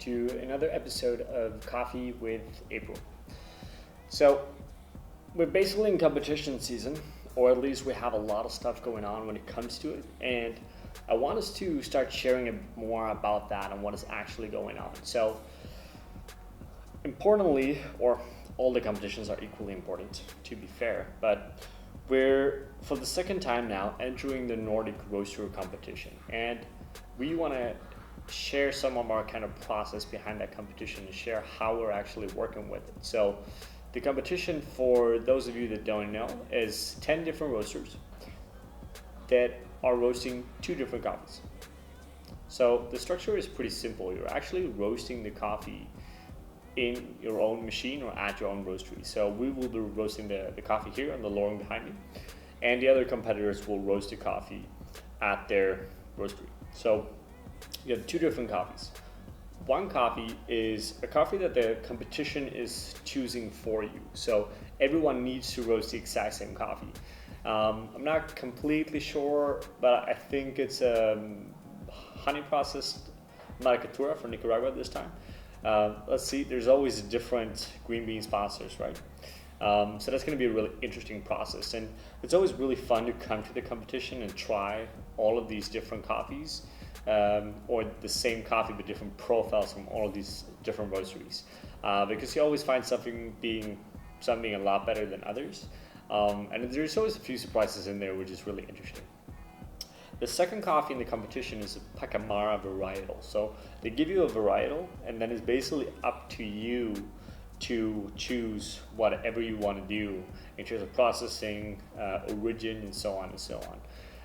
to another episode of Coffee with April. So, we're basically in competition season, or at least we have a lot of stuff going on when it comes to it, and I want us to start sharing a bit more about that and what is actually going on. So, importantly, or all the competitions are equally important, to be fair, but we're, for the second time now, entering the Nordic Roaster competition, and we want to share some of our kind of process behind that competition and share how we're actually working with it. So the competition, for those of you that don't know, is 10 different roasters that are roasting 2 different coffees. So the structure is pretty simple. You're actually roasting the coffee in your own machine or at your own roastery. So we will be roasting the coffee here on the lorry behind me, and the other competitors will roast the coffee at their roastery. So you have 2 different coffees. One coffee is a coffee that the competition is choosing for you. So everyone needs to roast the exact same coffee. I'm not completely sure, but I think it's honey processed Maracatura from Nicaragua this time. Let's see, there's always different green bean sponsors, right? So that's going to be a really interesting process, and it's always really fun to come to the competition and try all of these different coffees, or the same coffee but different profiles from all of these different roasteries, because you always find something being a lot better than others, and there's always a few surprises in there, which is really interesting. The second coffee in the competition is a Pacamara varietal. So they give you a varietal, and then it's basically up to you to choose whatever you want to do in terms of processing, origin, and so on and so on.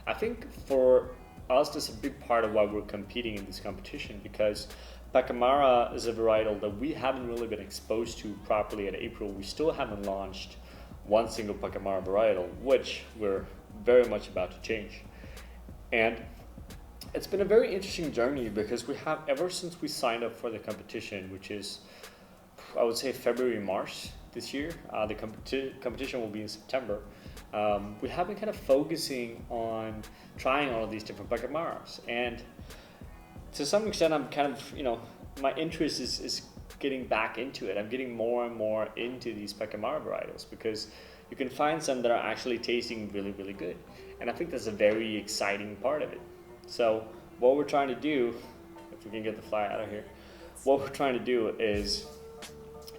I think for us, that's a big part of why we're competing in this competition, because Pacamara is a varietal that we haven't really been exposed to properly at April. We still haven't launched one single Pacamara varietal, which we're very much about to change. And it's been a very interesting journey, because we have, ever since we signed up for the competition, which is, I would say, February, March this year, the competition will be in September, we have been kind of focusing on trying all of these different Pacamaras. And to some extent, I'm kind of, my interest is getting back into it. I'm getting more and more into these Pacamara varietals, because you can find some that are actually tasting really, really good. And I think that's a very exciting part of it. So what we're trying to do, if we can get the fly out of here, what we're trying to do is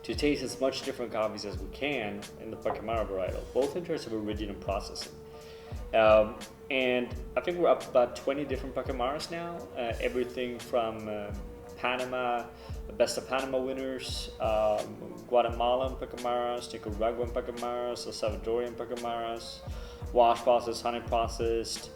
to taste as much different coffees as we can in the Pacamara varietal, both in terms of origin and processing. And I think we're up about 20 different Pacamaras now, everything from Panama, the Best of Panama winners, Guatemalan Pacamaras, Nicaraguan Pacamaras, El Salvadorian Pacamaras, wash processed, honey processed,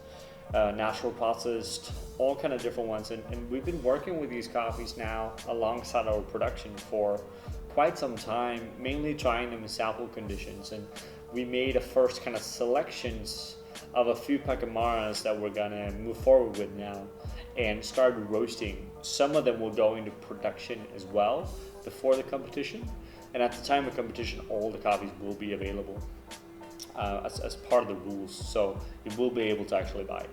natural processed, all kind of different ones. And we've been working with these coffees now alongside our production for quite some time, mainly trying them in sample conditions. And we made a first kind of selections of a few Pacamaras that we're gonna move forward with now and start roasting. Some of them will go into production as well before the competition. And at the time of competition, all the coffees will be available as part of the rules, so you will be able to actually buy it.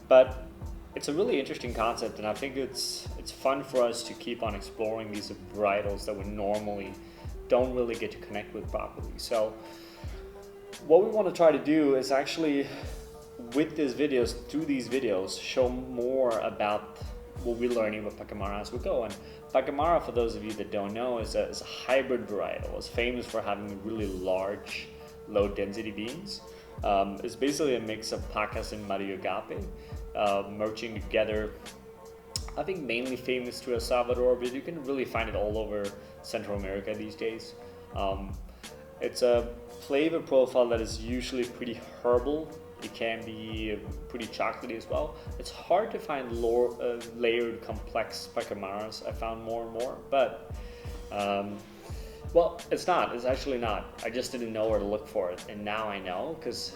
But it's a really interesting concept, and I think it's fun for us to keep on exploring these varietals that we normally don't really get to connect with properly. So what we want to try to do is actually, with these videos, through these videos, show more about what we're learning about Pacamara as we go. And Pacamara, for those of you that don't know, is a hybrid varietal. It's famous for having really large, low density beans. It's basically a mix of Pacas and Mariogape, merging together. I think mainly famous to El Salvador, but you can really find it all over Central America these days. It's a flavor profile that is usually pretty herbal. It can be pretty chocolatey as well. It's hard to find layered, complex Pacamaras, I found more and more, but well, it's not. It's actually not. I just didn't know where to look for it, and now I know, because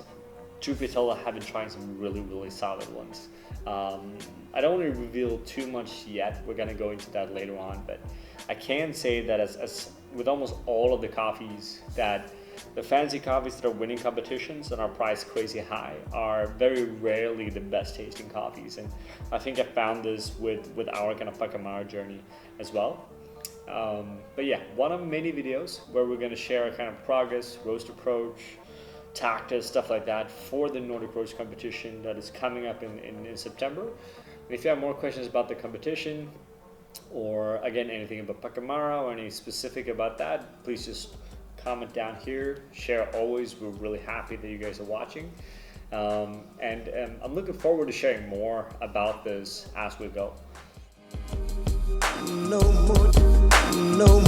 truth be told, I have been trying some really, really solid ones. I don't want to reveal too much yet. We're going to go into that later on, but I can say that as with almost all of the coffees that The fancy coffees that are winning competitions and are priced crazy high are very rarely the best tasting coffees, and I think I found this with our kind of Pacamara journey as well. But yeah, one of many videos where we're going to share our kind of progress, roast approach, tactics, stuff like that for the Nordic Roast competition that is coming up in September. And if you have more questions about the competition, or again anything about Pacamara or any specific about that, please just comment down here. Share always. We're really happy that you guys are watching, and I'm looking forward to sharing more about this as we go. No more, no,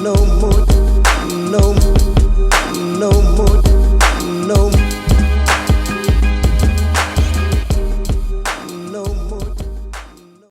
no more, no, no more, no.